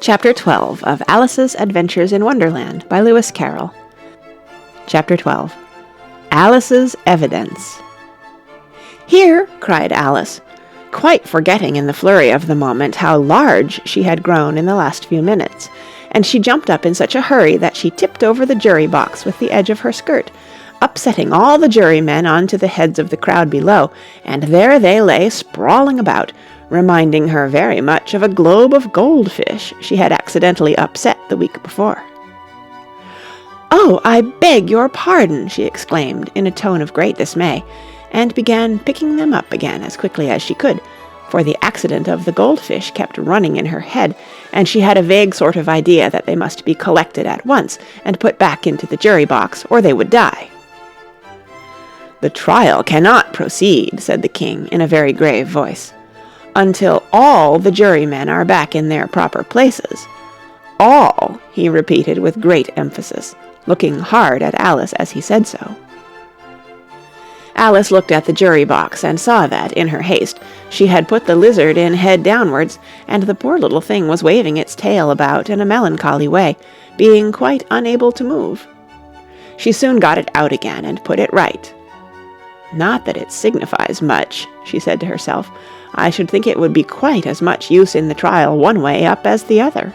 Chapter 12 of Alice's Adventures in Wonderland by Lewis Carroll. Chapter 12. Alice's Evidence. "Here!" cried Alice, quite forgetting in the flurry of the moment how large she had grown in the last few minutes, and she jumped up in such a hurry that she tipped over the jury box with the edge of her skirt, upsetting all the jurymen onto the heads of the crowd below, and there they lay sprawling about, reminding her very much of a globe of goldfish she had accidentally upset the week before. "Oh, I beg your pardon!" she exclaimed in a tone of great dismay, and began picking them up again as quickly as she could, for the accident of the goldfish kept running in her head, and she had a vague sort of idea that they must be collected at once and put back into the jury box, or they would die. "The trial cannot proceed," said the king in a very grave voice, "until all the jurymen are back in their proper places. All," he repeated with great emphasis, looking hard at Alice as he said so. Alice looked at the jury box and saw that, in her haste, she had put the lizard in head downwards, and the poor little thing was waving its tail about in a melancholy way, being quite unable to move. She soon got it out again and put it right. "Not that it signifies much," she said to herself. "I should think it would be quite as much use in the trial one way up as the other."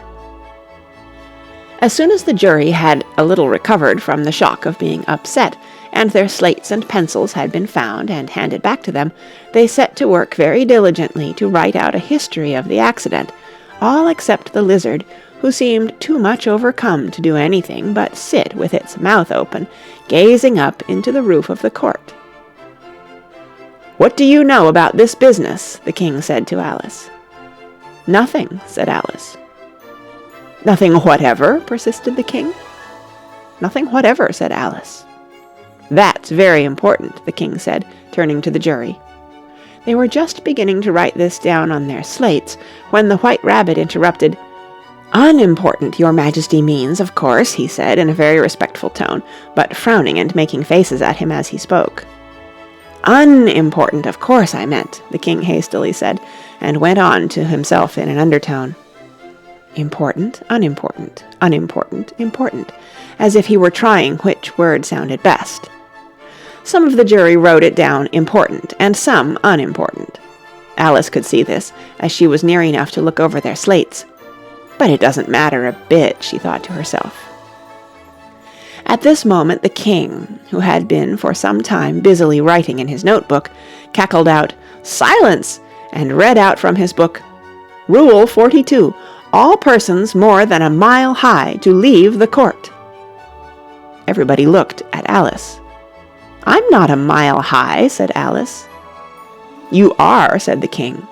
As soon as the jury had a little recovered from the shock of being upset, and their slates and pencils had been found and handed back to them, they set to work very diligently to write out a history of the accident, all except the lizard, who seemed too much overcome to do anything but sit with its mouth open, gazing up into the roof of the court. "What do you know about this business?" the king said to Alice. "Nothing," said Alice. "Nothing whatever?" persisted the king. "Nothing whatever," said Alice. "That's very important," the king said, turning to the jury. They were just beginning to write this down on their slates, when the White Rabbit interrupted. "Unimportant, your majesty means, of course," he said in a very respectful tone, but frowning and making faces at him as he spoke. "Unimportant, of course I meant," the king hastily said, and went on to himself in an undertone. "Important, unimportant, unimportant, important," as if he were trying which word sounded best. Some of the jury wrote it down important, and some unimportant. Alice could see this, as she was near enough to look over their slates. "But it doesn't matter a bit," she thought to herself. At this moment the king, who had been for some time busily writing in his notebook, cackled out, "Silence!" and read out from his book, "Rule 42. All persons more than a mile high to leave the court." Everybody looked at Alice. "I'm not a mile high," said Alice. "You are," said the king.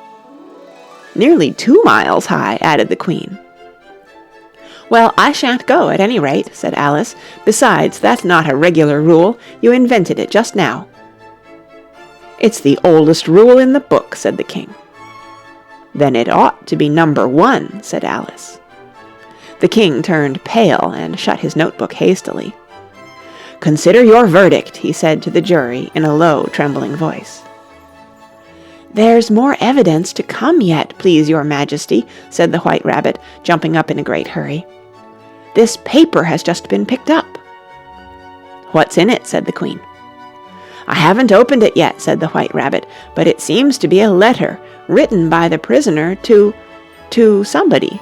"Nearly 2 miles high," added the queen. "Well, I shan't go, at any rate," said Alice. "Besides, that's not a regular rule. You invented it just now." "It's the oldest rule in the book," said the king. "Then it ought to be number 1, said Alice. The king turned pale and shut his notebook hastily. "Consider your verdict," he said to the jury in a low, trembling voice. "There's more evidence to come yet, please your majesty," said the White Rabbit, jumping up in a great hurry. "This paper has just been picked up." "What's in it?" said the queen. "I haven't opened it yet," said the White Rabbit, "but it seems to be a letter written by the prisoner to somebody."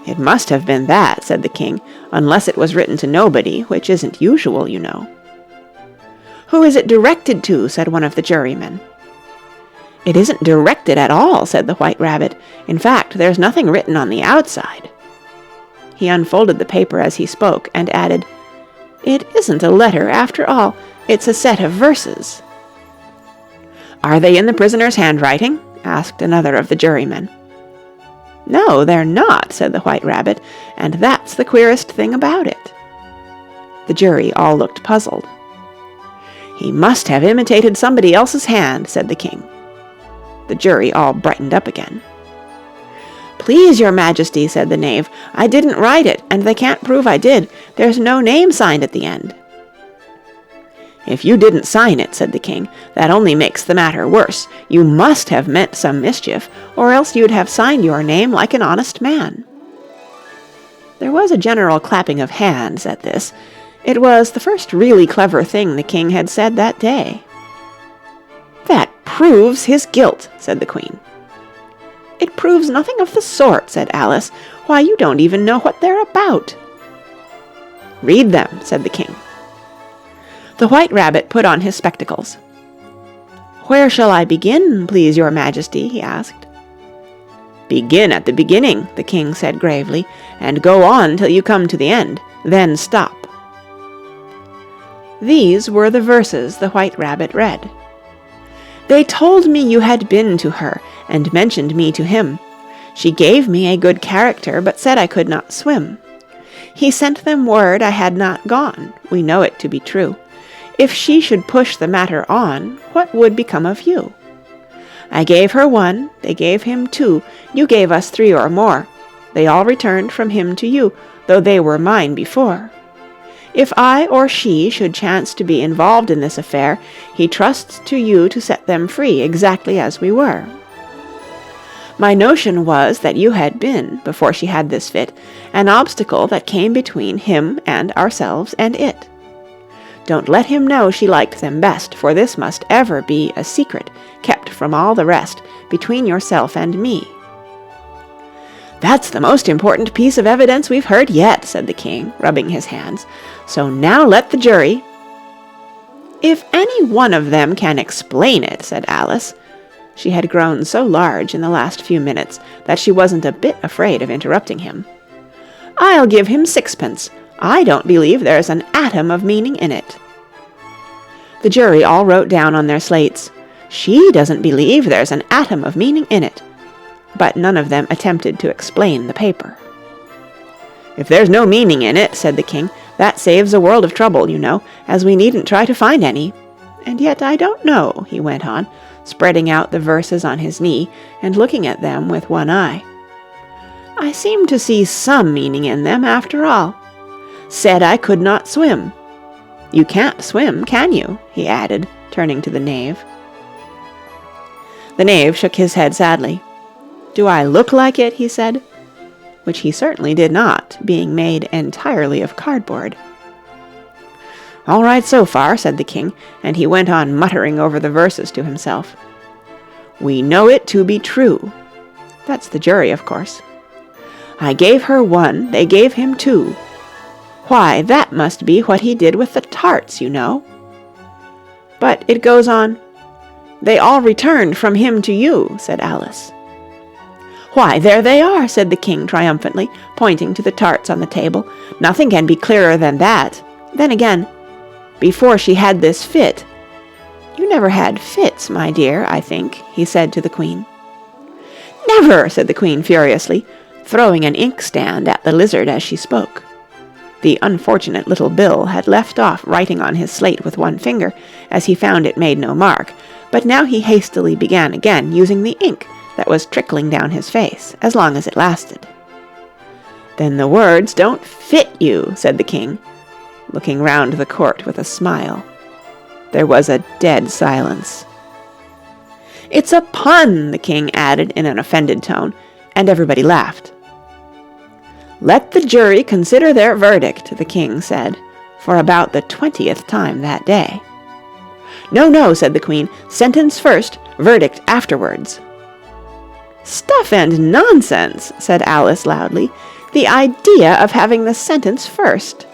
"It must have been that," said the king, "unless it was written to nobody, which isn't usual, you know." "Who is it directed to?" said one of the jurymen. "It isn't directed at all," said the White Rabbit. "In fact, there's nothing written on the outside." He unfolded the paper as he spoke, and added, "It isn't a letter, after all. It's a set of verses." "Are they in the prisoner's handwriting?" asked another of the jurymen. "No, they're not," said the White Rabbit, "and that's the queerest thing about it." The jury all looked puzzled. "He must have imitated somebody else's hand," said the king. The jury all brightened up again. "Please, your majesty," said the knave, "I didn't write it, and they can't prove I did. There's no name signed at the end." "If you didn't sign it," said the king, "that only makes the matter worse. You must have meant some mischief, or else you'd have signed your name like an honest man." There was a general clapping of hands at this. It was the first really clever thing the king had said that day. "That proves his guilt," said the Queen. "It proves nothing of the sort," said Alice. "Why, you don't even know what they're about." "Read them," said the king. The White Rabbit put on his spectacles. "Where shall I begin, please your Majesty?" he asked. "Begin at the beginning," the king said gravely, "and go on till you come to the end. Then stop." These were the verses the White Rabbit read. "They told me you had been to her, and mentioned me to him. She gave me a good character, but said I could not swim. He sent them word I had not gone, we know it to be true. If she should push the matter on, what would become of you? I gave her 1, they gave him 2, you gave us 3 or more. They all returned from him to you, though they were mine before. If I or she should chance to be involved in this affair, he trusts to you to set them free exactly as we were. My notion was that you had been, before she had this fit, an obstacle that came between him and ourselves and it. Don't let him know she liked them best, for this must ever be a secret, kept from all the rest, between yourself and me." "That's the most important piece of evidence we've heard yet," said the king, rubbing his hands. "So now let the jury—" "If any one of them can explain it," said Alice. She had grown so large in the last few minutes that she wasn't a bit afraid of interrupting him. "I'll give him 6pence. I don't believe there's an atom of meaning in it." The jury all wrote down on their slates, "She doesn't believe there's an atom of meaning in it," but none of them attempted to explain the paper. "If there's no meaning in it," said the king, "that saves a world of trouble, you know, as we needn't try to find any. And yet I don't know," he went on, spreading out the verses on his knee and looking at them with one eye. "I seem to see some meaning in them after all. Said I could not swim. You can't swim, can you?" he added, turning to the knave. The knave shook his head sadly. "Do I look like it?" he said, which he certainly did not, being made entirely of cardboard. "All right so far," said the king, and he went on muttering over the verses to himself. "We know it to be true." That's the jury, of course. "I gave her 1, they gave him 2. Why, that must be what he did with the tarts, you know." But it goes on, "They all returned from him to you," said Alice. "Why, there they are," said the king triumphantly, pointing to the tarts on the table. "Nothing can be clearer than that. Then again, before she had this fit—" "You never had fits, my dear, I think," he said to the Queen. "Never!" said the Queen furiously, throwing an inkstand at the lizard as she spoke. The unfortunate little Bill had left off writing on his slate with one finger, as he found it made no mark, but now he hastily began again, using the ink that was trickling down his face, as long as it lasted. "Then the words don't fit you," said the king, looking round the court with a smile. There was a dead silence. "It's a pun," the king added in an offended tone, and everybody laughed. "Let the jury consider their verdict," the king said, for about the 20th time that day. "No, no," said the Queen. "Sentence first, verdict afterwards." "Stuff and nonsense," said Alice loudly. "The idea of having the sentence first."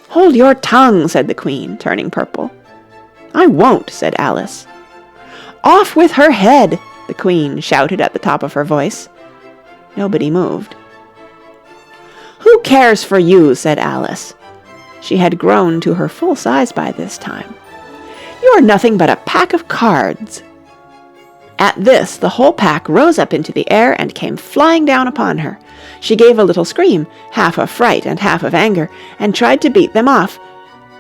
"Hold your tongue," said the Queen, turning purple. "I won't," said Alice. "Off with her head," the Queen shouted at the top of her voice. Nobody moved. "Who cares for you?" said Alice. She had grown to her full size by this time. "You're nothing but a pack of cards." At this the whole pack rose up into the air and came flying down upon her. She gave a little scream, half of fright and half of anger, and tried to beat them off,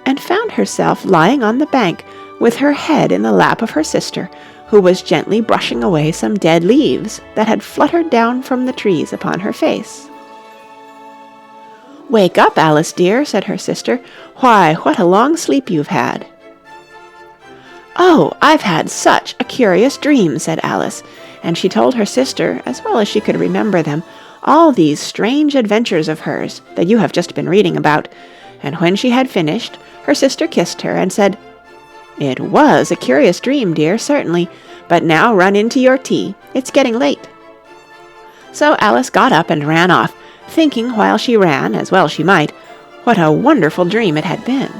and found herself lying on the bank with her head in the lap of her sister, who was gently brushing away some dead leaves that had fluttered down from the trees upon her face. "Wake up, Alice dear," said her sister. "Why, what a long sleep you've had." "Oh, I've had such a curious dream," said Alice, and she told her sister, as well as she could remember them, all these strange adventures of hers that you have just been reading about, and when she had finished, her sister kissed her and said, "It was a curious dream, dear, certainly, but now run into your tea. It's getting late." So Alice got up and ran off, thinking while she ran, as well she might, what a wonderful dream it had been.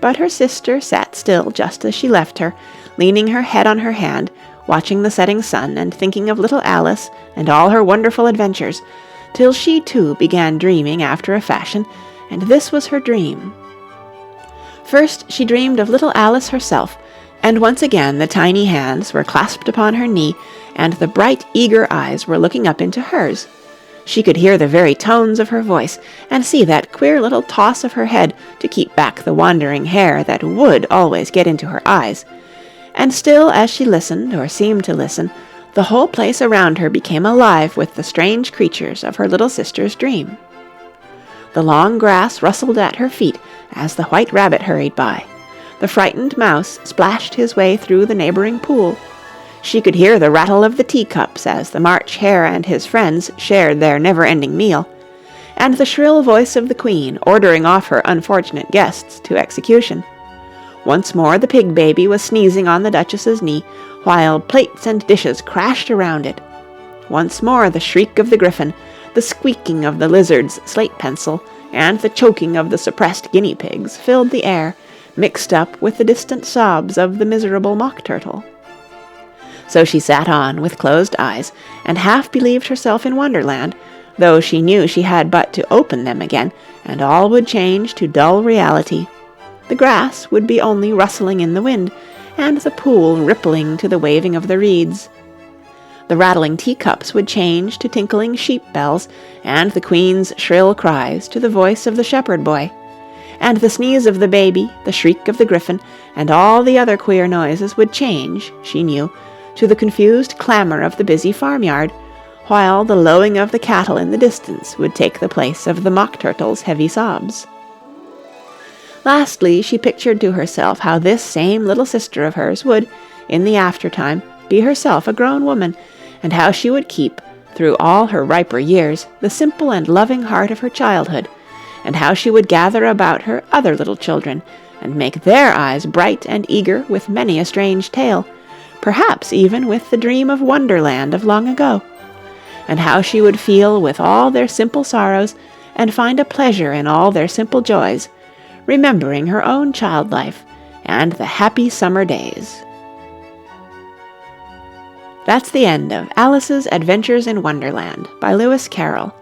But her sister sat still just as she left her, leaning her head on her hand, watching the setting sun and thinking of little Alice and all her wonderful adventures, till she too began dreaming after a fashion, and this was her dream. First she dreamed of little Alice herself, and once again the tiny hands were clasped upon her knee, and the bright, eager eyes were looking up into hers. She could hear the very tones of her voice, and see that queer little toss of her head to keep back the wandering hair that would always get into her eyes. And still as she listened, or seemed to listen, the whole place around her became alive with the strange creatures of her little sister's dream. The long grass rustled at her feet as the white rabbit hurried by. The frightened mouse splashed his way through the neighboring pool. She could hear the rattle of the teacups as the March Hare and his friends shared their never-ending meal, and the shrill voice of the Queen ordering off her unfortunate guests to execution. Once more the pig baby was sneezing on the Duchess's knee, while plates and dishes crashed around it. Once more the shriek of the griffin, the squeaking of the lizard's slate pencil, and the choking of the suppressed guinea pigs filled the air, mixed up with the distant sobs of the miserable mock turtle. So she sat on with closed eyes, and half believed herself in Wonderland, though she knew she had but to open them again, and all would change to dull reality. The grass would be only rustling in the wind, and the pool rippling to the waving of the reeds. The rattling teacups would change to tinkling sheep bells, and the Queen's shrill cries to the voice of the shepherd boy. And the sneeze of the baby, the shriek of the griffin, and all the other queer noises would change, she knew, to the confused clamour of the busy farmyard, while the lowing of the cattle in the distance would take the place of the mock turtle's heavy sobs. Lastly, she pictured to herself how this same little sister of hers would, in the aftertime, be herself a grown woman, and how she would keep, through all her riper years, the simple and loving heart of her childhood, and how she would gather about her other little children, and make their eyes bright and eager with many a strange tale, perhaps even with the dream of Wonderland of long ago, and how she would feel with all their simple sorrows, and find a pleasure in all their simple joys, remembering her own child life and the happy summer days. That's the end of Alice's Adventures in Wonderland by Lewis Carroll.